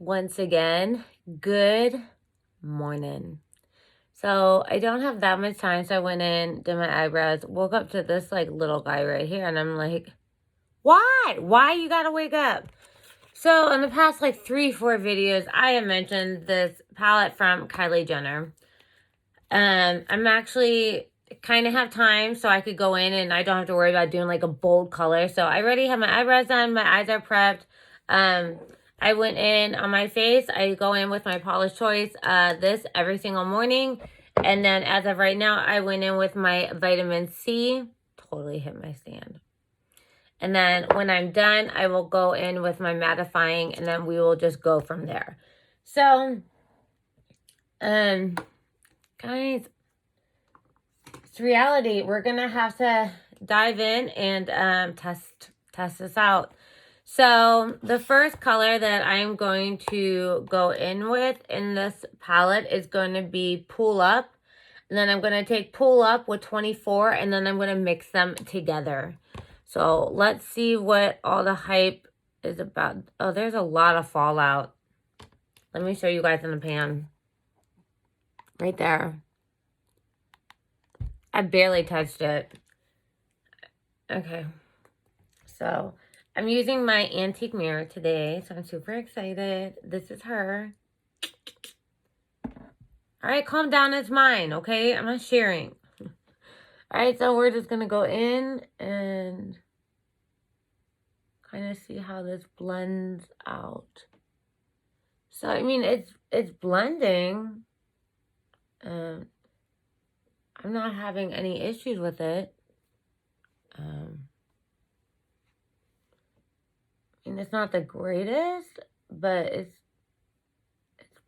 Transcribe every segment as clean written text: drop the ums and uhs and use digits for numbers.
once again, good morning. So I don't have that much time, so I went in, did my eyebrows, woke up to this like little guy right here, and I'm like, why? Why you gotta wake up? So in the past like 3-4 videos, I have mentioned this palette from Kylie Jenner. I'm actually kind of have time, so I could go in and I don't have to worry about doing like a bold color. So I already have my eyebrows done, my eyes are prepped. I went in on my face. I go in with my Paula's Choice, this every single morning. And then as of right now, I went in with my vitamin C. Totally hit my stand. And then when I'm done, I will go in with my mattifying, and then we will just go from there. So, guys, it's reality. We're going to have to dive in and test this out. So the first color that I'm going to go in with in this palette is going to be Pull Up. And then I'm going to take Pull Up with 24, and then I'm going to mix them together. So let's see what all the hype is about. Oh, there's a lot of fallout. Let me show you guys in the pan. Right there. I barely touched it. Okay. So I'm using my antique mirror today, so I'm super excited. This is her. All right, calm down. It's mine, okay? I'm not sharing. All right, so we're just going to go in and kind of see how this blends out. So, I mean, it's blending. I'm not having any issues with it. And it's not the greatest, but it's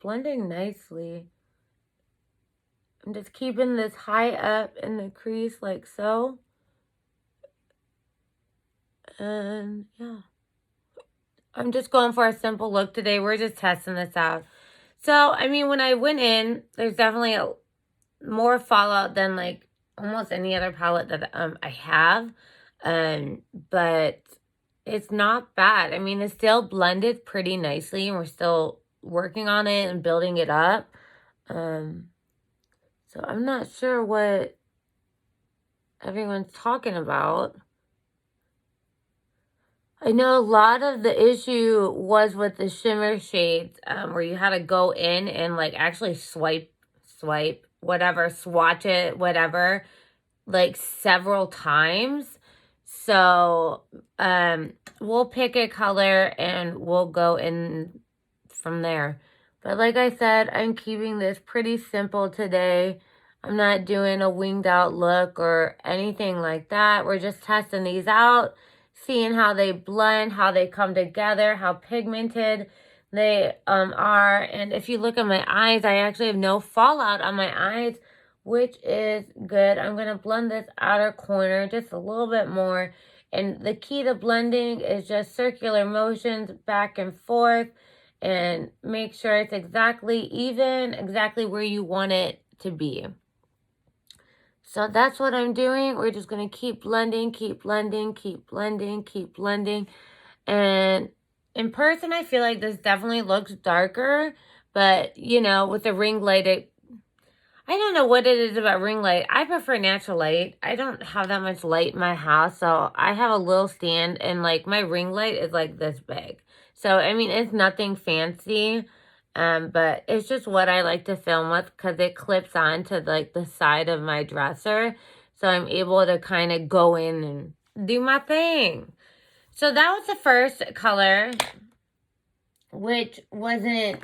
blending nicely. I'm just keeping this high up in the crease like so. And yeah, I'm just going for a simple look today. We're just testing this out. So, I mean, when I went in, there's definitely more fallout than like almost any other palette that I have. But it's not bad. I mean, it's still blended pretty nicely, and we're still working on it and building it up. So I'm not sure what everyone's talking about. I know a lot of the issue was with the shimmer shades, where you had to go in and like actually swipe, whatever, swatch it, whatever, like several times. So, we'll pick a color and we'll go in from there. But like I said, I'm keeping this pretty simple today. I'm not doing a winged out look or anything like that. We're just testing these out, seeing how they blend, how they come together, how pigmented they are. And if you look at my eyes, I actually have no fallout on my eyes, which is good. I'm going to blend this outer corner just a little bit more. And the key to blending is just circular motions back and forth, and make sure it's exactly even, exactly where you want it to be. So that's what I'm doing. We're just going to keep blending, keep blending, keep blending, keep blending. And in person, I feel like this definitely looks darker. But, you know, with the ring light, I don't know what it is about ring light. I prefer natural light. I don't have that much light in my house. So I have a little stand, and like my ring light is like this big. So, I mean, it's nothing fancy. But it's just what I like to film with, because it clips on to like the side of my dresser. So I'm able to kind of go in and do my thing. So that was the first color, which wasn't,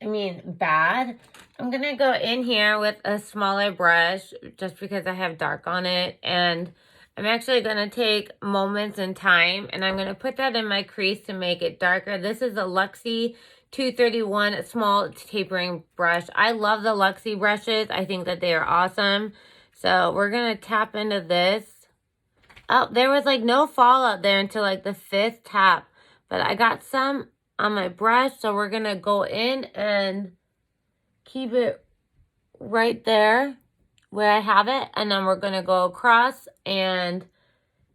I mean, bad. I'm going to go in here with a smaller brush just because I have dark on it. And I'm actually going to take Moments in Time, and I'm going to put that in my crease to make it darker. This is a Luxie 231 small tapering brush. I love the Luxie brushes. I think that they are awesome. So we're going to tap into this. Oh, there was like no fallout there until like the 5th tap. But I got some on my brush, so we're going to go in and keep it right there where I have it. And then we're going to go across and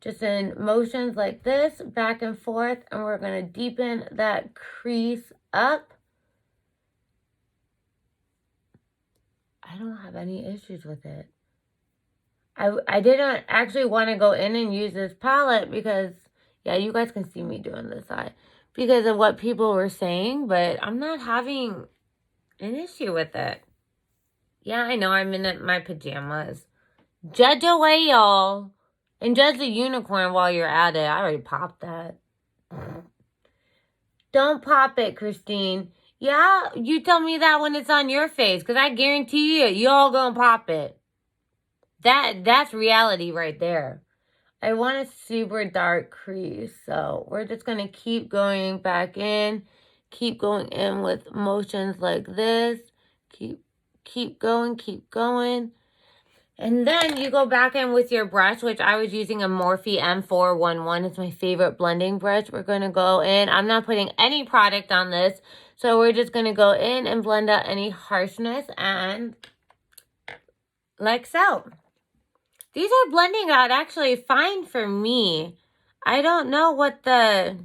just in motions like this, back and forth, and we're going to deepen that crease up. I don't have any issues with it. I didn't actually want to go in and use this palette because, yeah, you guys can see me doing this eye because of what people were saying, but I'm not having an issue with it. Yeah, I know I'm in my pajamas. Judge away, y'all. And judge the unicorn while you're at it. I already popped that. Don't pop it, Christine. Yeah, you tell me that when it's on your face, because I guarantee you all gonna pop it. That's reality right there. I want a super dark crease, so we're just going to keep going back in. Keep going in with motions like this. Keep going, keep going. And then you go back in with your brush, which I was using a Morphe M411. It's my favorite blending brush. We're going to go in. I'm not putting any product on this, so we're just going to go in and blend out any harshness and like so. These are blending out actually fine for me. I don't know what the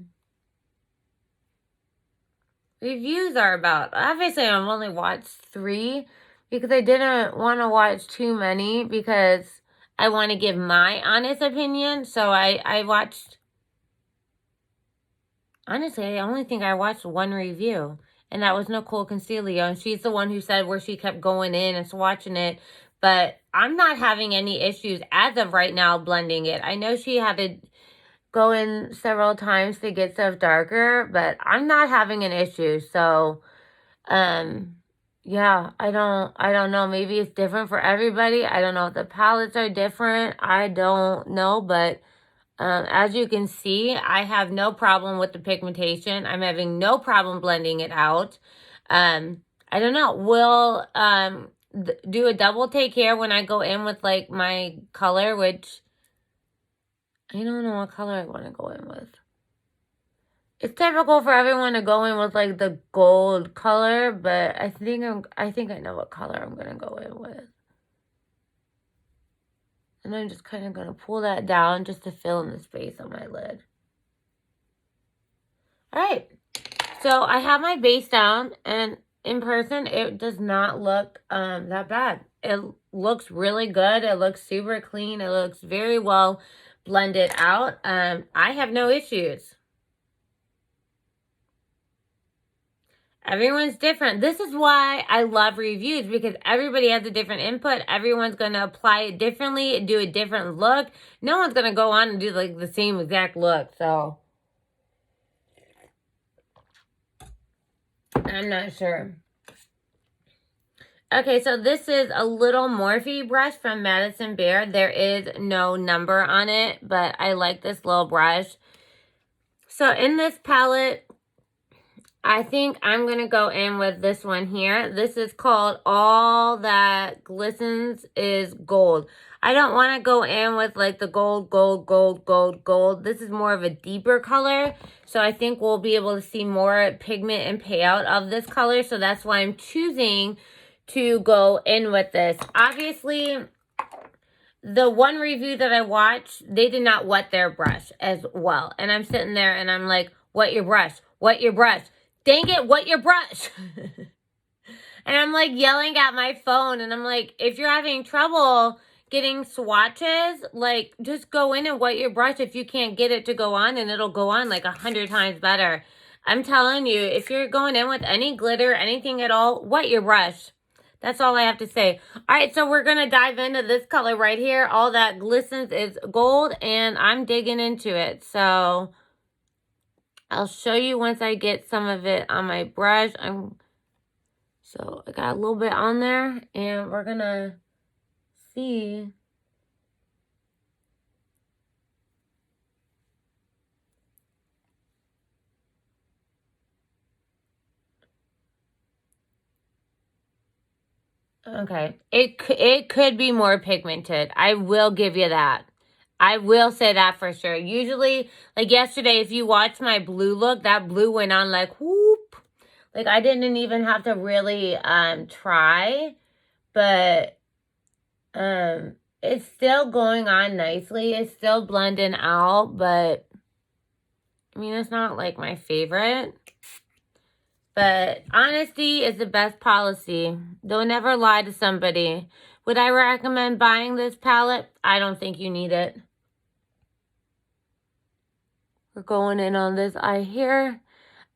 reviews are about. Obviously, I've only watched 3 because I didn't want to watch too many because I want to give my honest opinion. So I watched, honestly, I only think I watched 1 review. And that was Nicole Concilio. And she's the one who said where she kept going in and swatching it. But I'm not having any issues as of right now blending it. I know she had to go in several times to get stuff darker, but I'm not having an issue. So, yeah, I don't know. Maybe it's different for everybody. I don't know if the palettes are different. I don't know, but as you can see, I have no problem with the pigmentation. I'm having no problem blending it out. I don't know. We'll do a double take here when I go in with like my color, which I don't know what color I want to go in with. It's typical for everyone to go in with like the gold color, but I think I know what color I'm gonna go in with. And I'm just kind of gonna pull that down just to fill in the space on my lid. Alright, so I have my base down, and in person it does not look that bad. It looks really good. It looks super clean. It looks very well blended out. I have no issues. Everyone's different. This is why I love reviews, because everybody has a different input. Everyone's going to apply it differently, do a different look. No one's going to go on and do like the same exact look. So I'm not sure. Okay, so this is a little Morphe brush from Madison Bear. There is no number on it, but I like this little brush. So in this palette, I think I'm going to go in with this one here. This is called All That Glistens is Gold. I don't want to go in with like the gold, gold, gold, gold, gold. This is more of a deeper color. So I think we'll be able to see more pigment and payout of this color. So that's why I'm choosing to go in with this. Obviously, the one review that I watched, they did not wet their brush as well. And I'm sitting there and I'm like, wet your brush, wet your brush. Dang it, wet your brush. And I'm like yelling at my phone. And I'm like, if you're having trouble getting swatches, like just go in and wet your brush if you can't get it to go on, and it'll go on like 100 times better. I'm telling you, if you're going in with any glitter, anything at all, wet your brush. That's all I have to say. All right, so we're going to dive into this color right here. All That Glistens is Gold, and I'm digging into it. So I'll show you once I get some of it on my brush. So I got a little bit on there, and we're going to see. Okay, it could be more pigmented. I will give you that. I will say that for sure. Usually, like yesterday, if you watch my blue look, that blue went on like whoop. Like I didn't even have to really try, but It's still going on nicely. It's still blending out, but I mean, it's not like my favorite. But honesty is the best policy. Don't ever lie to somebody. Would I recommend buying this palette? I don't think you need it. We're going in on this eye here.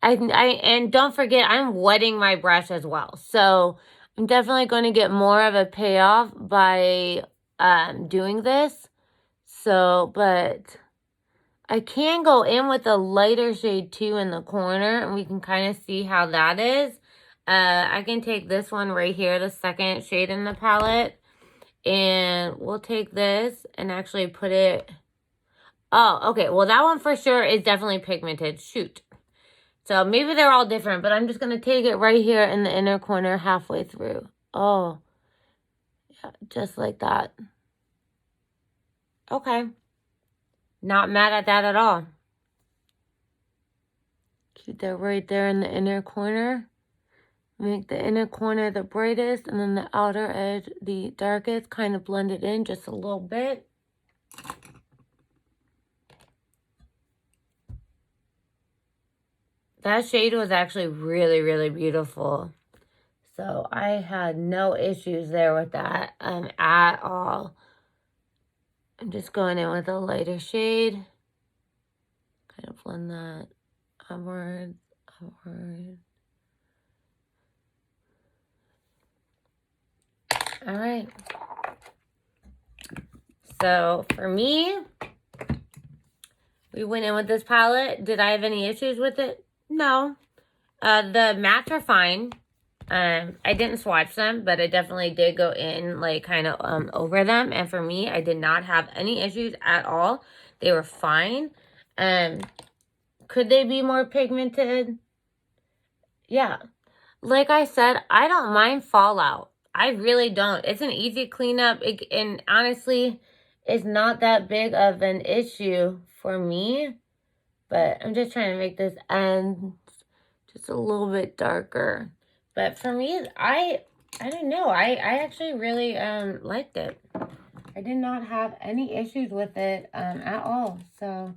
And don't forget, I'm wetting my brush as well. So I'm definitely going to get more of a payoff by doing this. So, but I can go in with a lighter shade too in the corner, and we can kind of see how that is. I can take this one right here, the second shade in the palette, and we'll take this and actually put it... Oh, okay. Well, that one for sure is definitely pigmented. Shoot. So maybe they're all different, but I'm just going to take it right here in the inner corner halfway through. Oh, yeah, just like that. Okay. Not mad at that at all. Keep that right there in the inner corner. Make the inner corner the brightest and then the outer edge the darkest. Kind of blend it in just a little bit. That shade was actually really, really beautiful. So I had no issues there with that at all. I'm just going in with a lighter shade. Kind of blend that upward, upward. All right. So for me, we went in with this palette. Did I have any issues with it? No. The mattes are fine. I didn't swatch them, but I definitely did go in like kind of over them. And for me, I did not have any issues at all. They were fine. Could they be more pigmented? Yeah. Like I said, I don't mind fallout. I really don't. It's an easy cleanup. And honestly, it's not that big of an issue for me. But I'm just trying to make this end just a little bit darker. But for me, I don't know. I actually really liked it. I did not have any issues with it at all. So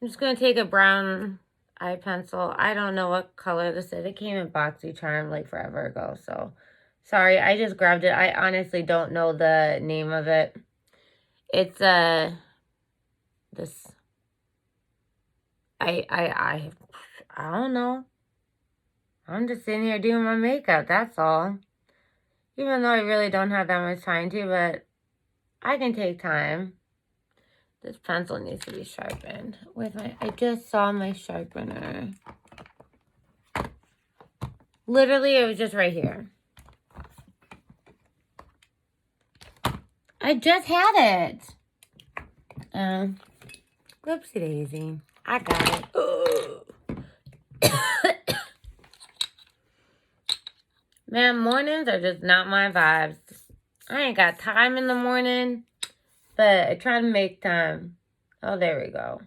I'm just going to take a brown eye pencil. I don't know what color this is. It came in BoxyCharm like forever ago. So sorry, I just grabbed it. I honestly don't know the name of it. It's this... I don't know. I'm just sitting here doing my makeup, that's all. Even though I really don't have that much time to, but I can take time. This pencil needs to be sharpened. I just saw my sharpener. Literally, it was just right here. I just had it. Whoopsie daisy. I got it. Man, mornings are just not my vibes. I ain't got time in the morning, but I try to make time. Oh, there we go.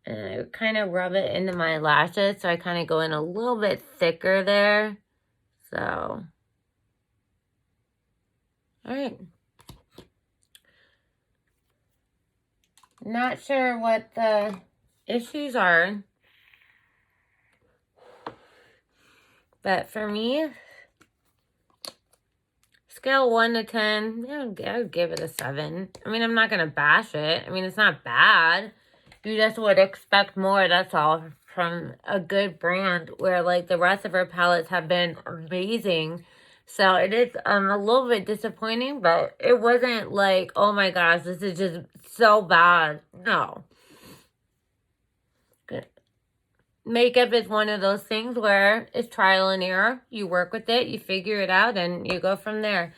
And I kind of rub it into my lashes, so I kind of go in a little bit thicker there. So, all right. Not sure what the issues are. But for me, scale 1 to 10, I would give it a 7. I mean, I'm not going to bash it. I mean, it's not bad. You just would expect more, that's all, from a good brand where, like, the rest of her palettes have been amazing. So it is a little bit disappointing, but it wasn't like, oh my gosh, this is just so bad. No. Good. Makeup is one of those things where it's trial and error. You work with it, you figure it out, and you go from there.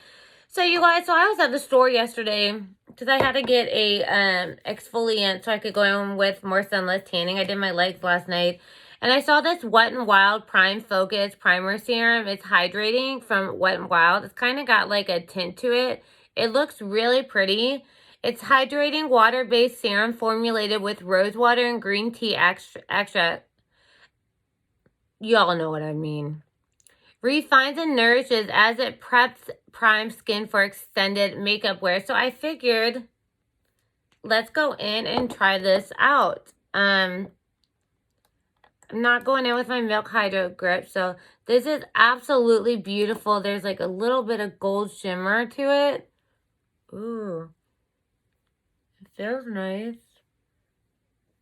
So you guys, so I was at the store yesterday because I had to get a exfoliant so I could go in with more sunless tanning. I did my legs last night. And I saw this Wet n Wild Prime Focus Primer Serum. It's hydrating from Wet n Wild. It's kind of got like a tint to it. It looks really pretty. It's hydrating water-based serum formulated with rose water and green tea extract. Y'all know what I mean. Refines and nourishes as it prime skin for extended makeup wear. So I figured, let's go in and try this out. I'm not going in with my Milk Hydro Grip. So this is absolutely beautiful. There's like a little bit of gold shimmer to it. Ooh. It feels nice.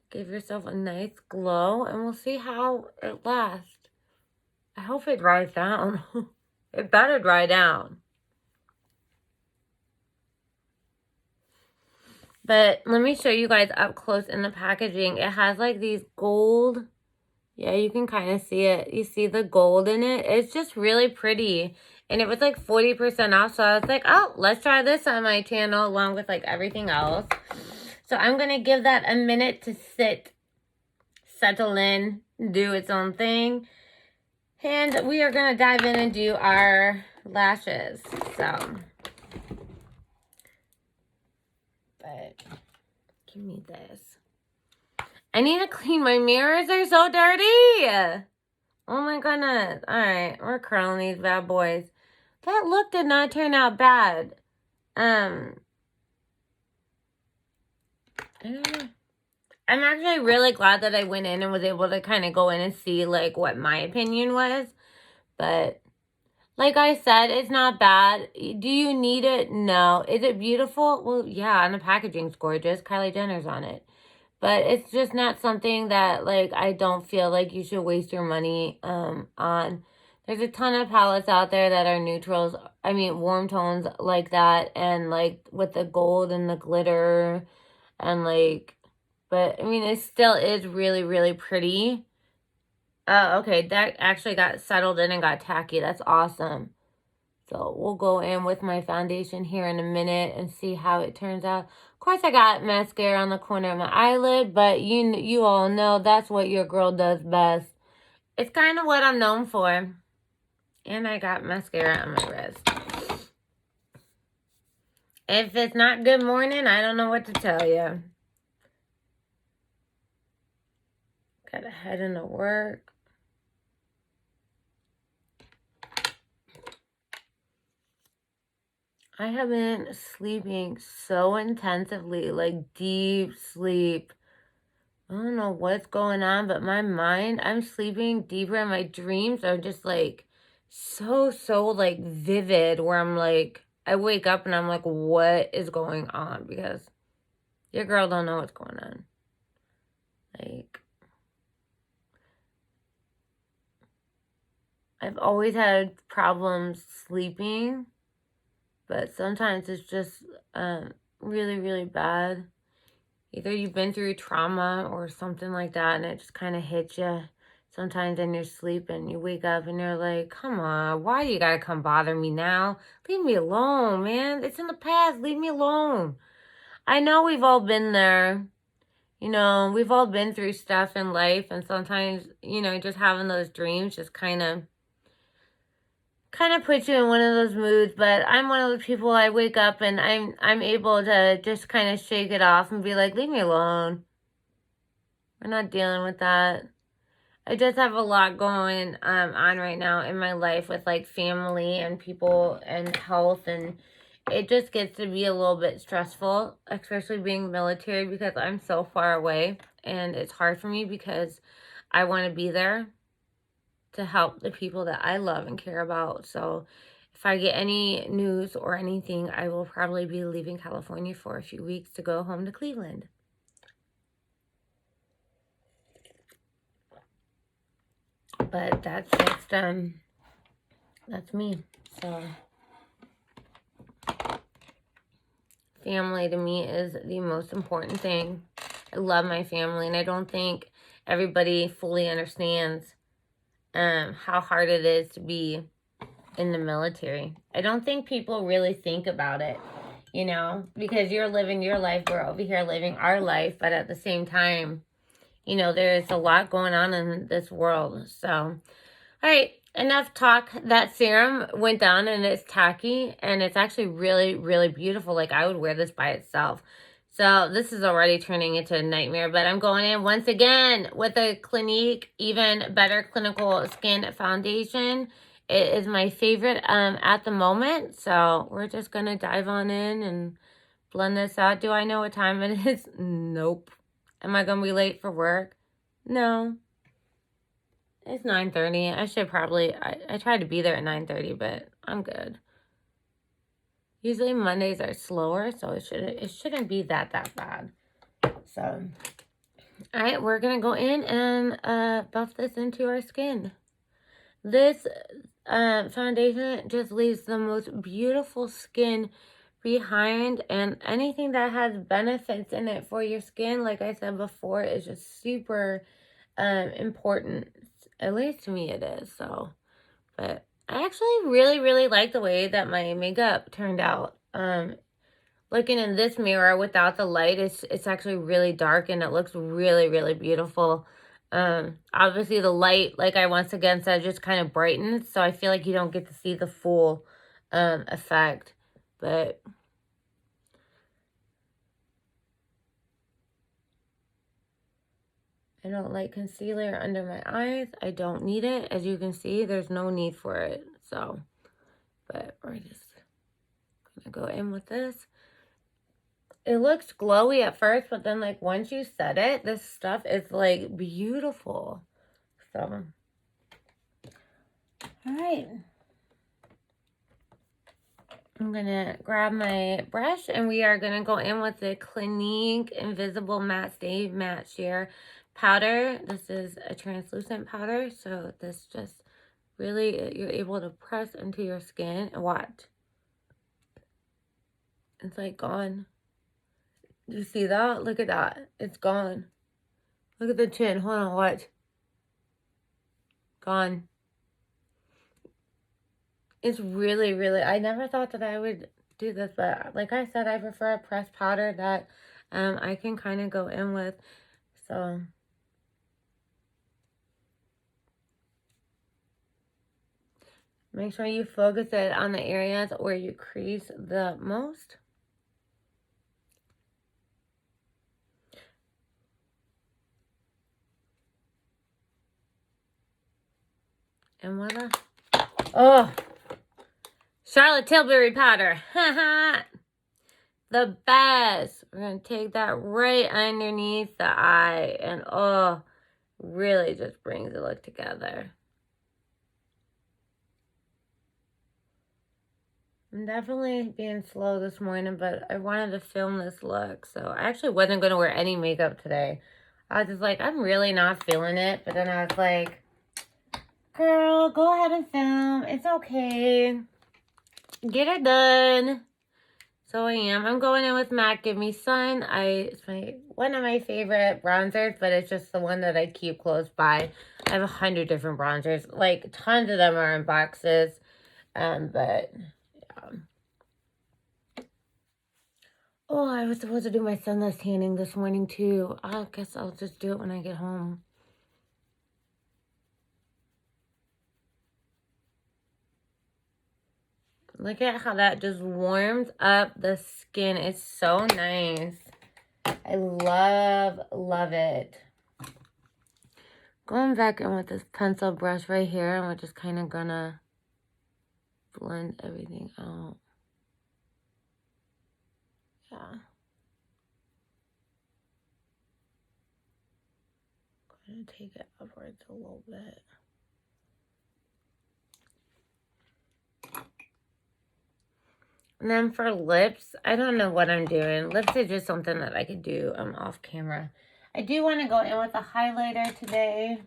Give yourself a nice glow, and we'll see how it lasts. I hope it dries down. It better dry down. But let me show you guys up close in the packaging. It has like these gold. Yeah, you can kind of see it. You see the gold in it? It's just really pretty. And it was like 40% off. So I was like, oh, let's try this on my channel along with like everything else. So I'm going to give that a minute to settle in, do its own thing. And we are going to dive in and do our lashes. So, but give me this. I need to clean my mirrors. They're so dirty. Oh my goodness. All right, we're curling these bad boys. That look did not turn out bad. I don't know. I'm actually really glad that I went in and was able to kind of go in and see like what my opinion was. But like I said, it's not bad. Do you need it? No. Is it beautiful? Well, yeah, and the packaging's gorgeous. Kylie Jenners on it. But it's just not something that, like, I don't feel like you should waste your money on. There's a ton of palettes out there that are neutrals. I mean, warm tones like that. And, like, with the gold and the glitter. And, like, but, I mean, it still is really, really pretty. Okay, that actually got settled in and got tacky. That's awesome. So we'll go in with my foundation here in a minute and see how it turns out. Of course, I got mascara on the corner of my eyelid, but you all know that's what your girl does best. It's kind of what I'm known for. And I got mascara on my wrist. If it's not good morning, I don't know what to tell you. Gotta head into work. I have been sleeping so intensively, like deep sleep. I don't know what's going on, but my mind, I'm sleeping deeper and my dreams are just like so like vivid where I'm like, I wake up and I'm like, what is going on? Because your girl don't know what's going on. Like, I've always had problems sleeping. But sometimes it's just really, really bad. Either you've been through trauma or something like that and it just kind of hits you sometimes in your sleep and you wake up and you're like, come on, why you gotta come bother me now? Leave me alone, man. It's in the past. Leave me alone. I know we've all been there. You know, we've all been through stuff in life and sometimes, you know, just having those dreams just kind of puts you in one of those moods. But I'm one of those people, I wake up and I'm able to just kind of shake it off and be like, leave me alone. We're not dealing with that. I just have a lot going on right now in my life with like family and people and health, and it just gets to be a little bit stressful, especially being military, because I'm so far away and it's hard for me because I want to be there to help the people that I love and care about. So if I get any news or anything, I will probably be leaving California for a few weeks to go home to Cleveland. But that's just, that's me. So family to me is the most important thing. I love my family, and I don't think everybody fully understands how hard it is to be in the military. I don't think people really think about it, you know, because you're living your life, we're over here living our life, but at the same time, you know, there's a lot going on in this world. So, all right, enough talk. That serum went down and it's tacky, and it's actually really, really beautiful. Like, I would wear this by itself. So this is already turning into a nightmare, but I'm going in once again with a Clinique Even Better Clinical Skin Foundation. It is my favorite at the moment. So we're just going to dive on in and blend this out. Do I know what time it is? Nope. Am I going to be late for work? No. It's 9:30. I should probably, I tried to be there at 9:30, but I'm good. Usually Mondays are slower, so it shouldn't be that bad. So, all right, we're going to go in and buff this into our skin. This foundation just leaves the most beautiful skin behind, and anything that has benefits in it for your skin, like I said before, is just super important. At least to me it is. So, but I actually really like the way that my makeup turned out. Looking in this mirror without the light, it's actually really dark and it looks really beautiful. Obviously the light, like I once again said, just kind of brightens, so I feel like you don't get to see the full effect. But I don't like concealer under my eyes. I don't need it. As you can see, there's no need for it. So, but we're just gonna go in with this. It looks glowy at first, but then like once you set it, this stuff is like beautiful. So, all right. I'm gonna grab my brush and we are gonna go in with the Clinique Invisible Matte Stay Matte Sheer powder. This is a translucent powder, so this just really, you're able to press into your skin and watch. It's like gone. You see that? Look at that. It's gone. Look at the chin. Hold on, watch. Gone. It's really, I never thought that I would do this, but like I said, I prefer a pressed powder that I can kind of go in with. So make sure you focus it on the areas where you crease the most. And voila. Oh, Charlotte Tilbury powder. The best. We're going to take that right underneath the eye. And oh, really just brings the look together. I'm definitely being slow this morning, but I wanted to film this look. So I actually wasn't going to wear any makeup today. I was just like, I'm really not feeling it. But then I was like, girl, go ahead and film. It's okay. Get it done. So I am. I'm going in with MAC Give Me Sun. It's one of my favorite bronzers, but it's just the one that I keep close by. I have 100 different bronzers. Like, tons of them are in boxes. But, yeah. Oh, I was supposed to do my sunless tanning this morning, too. I guess I'll just do it when I get home. Look at how that just warms up the skin. It's so nice. I love it. Going back in with this pencil brush right here, and we're just kind of gonna blend everything out. Yeah. Gonna take it upwards a little bit. And then for lips, I don't know what I'm doing. Lips are just something that I could do off camera. I do want to go in with a highlighter today.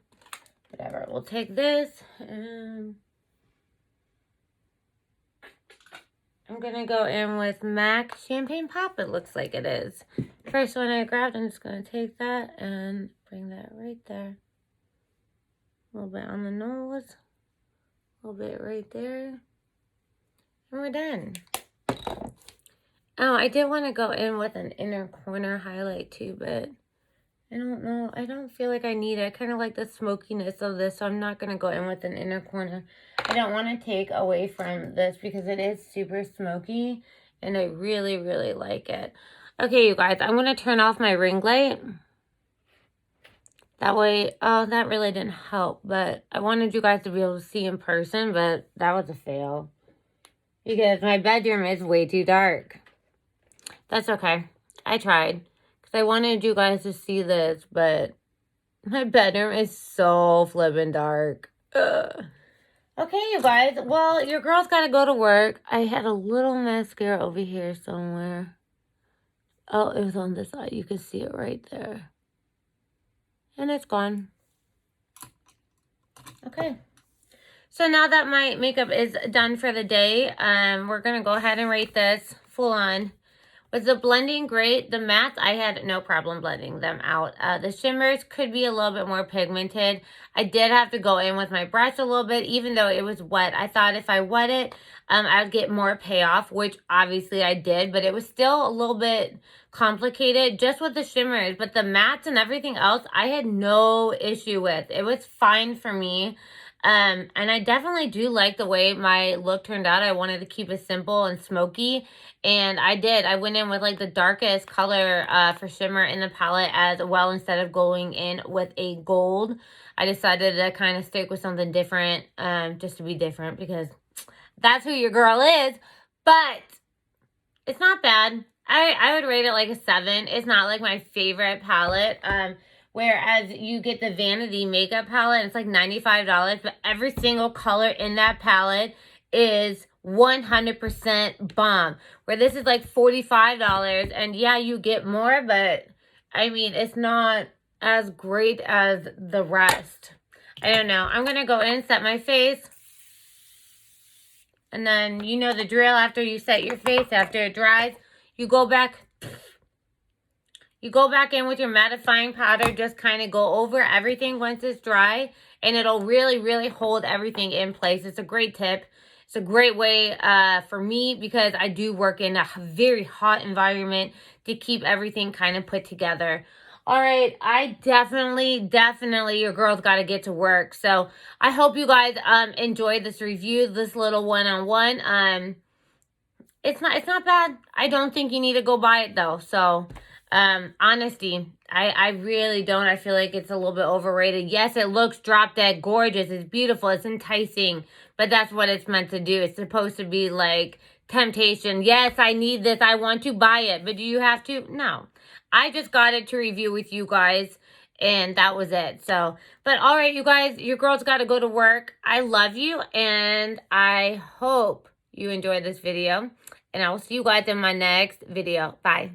Whatever. We'll take this and I'm going to go in with MAC Champagne Pop. It looks like it is. First one I grabbed, I'm just going to take that and bring that right there. A little bit on the nose. A little bit right there. And we're done. Oh, I did want to go in with an inner corner highlight too, but I don't know. I don't feel like I need it. I kind of like the smokiness of this, so I'm not going to go in with an inner corner. I don't want to take away from this because it is super smoky, and I really like it. Okay, you guys, I'm going to turn off my ring light. That way, oh, that really didn't help. But I wanted you guys to be able to see in person, but that was a fail. Because my bedroom is way too dark. That's okay. I tried. Because I wanted you guys to see this, but my bedroom is so flippin' dark. Ugh. Okay, you guys. Well, your girl's got to go to work. I had a little mascara over here somewhere. Oh, it was on this side. You can see it right there. And it's gone. Okay. So now that my makeup is done for the day, we're going to go ahead and rate this full on. Was the blending great? The mattes, I had no problem blending them out. The shimmers could be a little bit more pigmented. I did have to go in with my brush a little bit, even though it was wet. I thought if I wet it, I would get more payoff, which obviously I did, but it was still a little bit complicated just with the shimmers. But the mattes and everything else, I had no issue with. It was fine for me. And I definitely do like the way my look turned out. I wanted to keep it simple and smoky. And I did. I went in with like the darkest color for shimmer in the palette as well instead of going in with a gold. I decided to kind of stick with something different just to be different because that's who your girl is. But it's not bad. I would rate it like a 7. It's not like my favorite palette. Whereas you get the Vanity makeup palette, it's like $95, but every single color in that palette is 100% bomb. Where this is like $45, and yeah, you get more, but I mean, it's not as great as the rest. I don't know. I'm going to go in and set my face. And then you know the drill. After you set your face, after it dries, you go back in with your mattifying powder, just kind of go over everything once it's dry, and it'll really, really hold everything in place. It's a great tip. It's a great way for me because I do work in a very hot environment to keep everything kind of put together. All right, I definitely, your girl's got to get to work. So I hope you guys enjoyed this review, this little one-on-one. It's not bad. I don't think you need to go buy it though. So honesty, I really don't. I feel like it's a little bit overrated. Yes, it looks drop dead gorgeous. It's beautiful. It's enticing. But that's what it's meant to do. It's supposed to be like temptation. Yes, I need this. I want to buy it. But do you have to? No. I just got it to review with you guys. And that was it. So, but all right, you guys, your girl's got to go to work. I love you. And I hope you enjoyed this video. And I will see you guys in my next video. Bye.